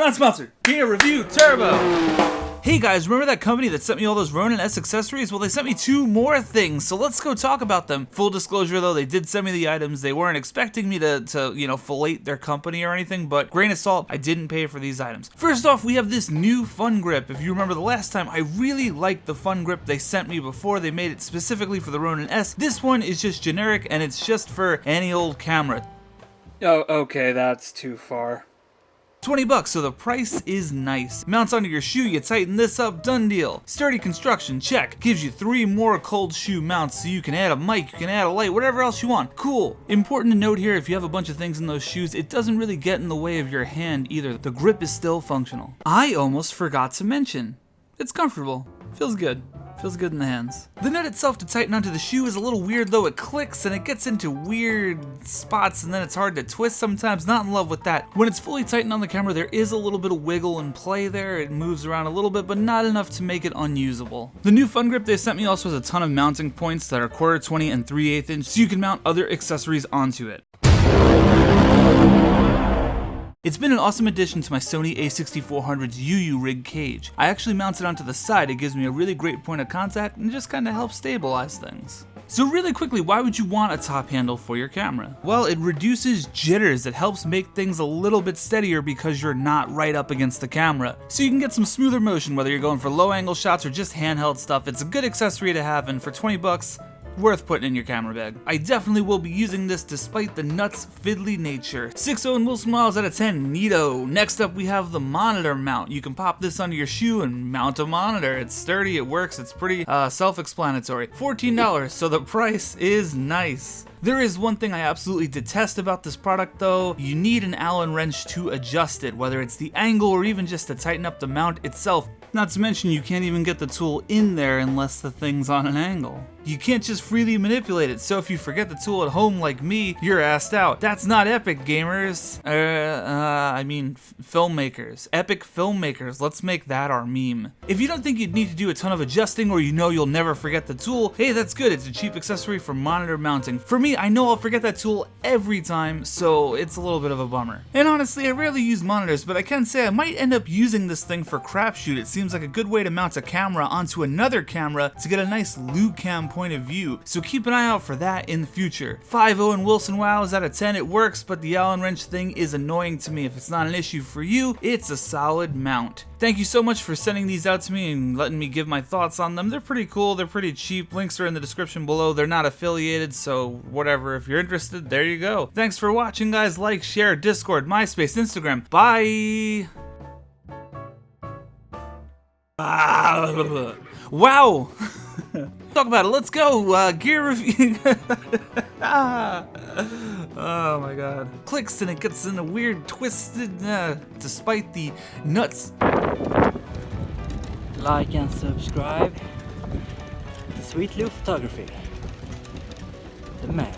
not sponsored. Gear Review Turbo. Hey guys, remember that company that sent me all those Ronin S accessories? Well, they sent me 2 more things, so let's go talk about them. Full disclosure though, they did send me the items. They weren't expecting me to fillet their company or anything, but grain of salt, I didn't pay for these items. First off, we have this new Fun Grip. If you remember the last time, I really liked the Fun Grip they sent me before. They made it specifically for the Ronin S. This one is just generic, and it's just for any old camera. Oh, okay, that's too far. $20, so the price is nice. Mounts onto your shoe, you tighten this up, done deal. Sturdy construction, check. Gives you 3 more cold shoe mounts, so you can add a mic, you can add a light, whatever else you want. Cool. Important to note here, if you have a bunch of things in those shoes, it doesn't really get in the way of your hand either. The grip is still functional. I almost forgot to mention, it's comfortable. Feels good. Feels good in the hands. The nut itself to tighten onto the shoe is a little weird though. It clicks and it gets into weird spots and then it's hard to twist sometimes. Not in love with that. When it's fully tightened on the camera, there is a little bit of wiggle and play there. It moves around a little bit, but not enough to make it unusable. The new Fun Grip they sent me also has a ton of mounting points that are 1/4, 20, and 3/8 inch, so you can mount other accessories onto it. It's been an awesome addition to my Sony a6400's UU rig cage. I actually mount it onto the side. It gives me a really great point of contact and just kind of helps stabilize things. So really quickly, why would you want a top handle for your camera? Well, it reduces jitters. It helps make things a little bit steadier because you're not right up against the camera. So you can get some smoother motion whether you're going for low angle shots or just handheld stuff. It's a good accessory to have, and for 20 bucks, worth putting in your camera bag. I definitely will be using this despite the nuts fiddly nature. 6 Owen Wilson miles out of 10, neato. Next up we have the monitor mount. You can pop this under your shoe and mount a monitor. It's sturdy, it works, it's pretty self-explanatory. $14, so the price is nice. There is one thing I absolutely detest about this product though. You need an Allen wrench to adjust it, whether it's the angle or even just to tighten up the mount itself. Not to mention you can't even get the tool in there unless the thing's on an angle. You can't just freely manipulate it, so if you forget the tool at home like me, you're assed out. That's not epic, gamers. Filmmakers. Epic filmmakers. Let's make that our meme. If you don't think you'd need to do a ton of adjusting or you know you'll never forget the tool, hey, that's good. It's a cheap accessory for monitor mounting. For me, I know I'll forget that tool every time, so it's a little bit of a bummer. And honestly, I rarely use monitors, but I can say I might end up using this thing for crapshoot. It seems like a good way to mount a camera onto another camera to get a nice loop cam point of view, so keep an eye out for that in the future. 5 Owen Wilson wows out of 10, it works, but the Allen wrench thing is annoying to me. If it's not an issue for you, it's a solid mount. Thank you so much for sending these out to me and letting me give my thoughts on them. They're pretty cool, they're pretty cheap, links are in the description below. They're not affiliated, so whatever, if you're interested, there you go. Thanks for watching guys, like, share, Discord, MySpace, Instagram, bye! Wow! Talk about it, let's go! Gear review. Oh my god. Clicks and it gets in a weird twisted, despite the nuts. Like and subscribe to Sweet Lou Photography. The man.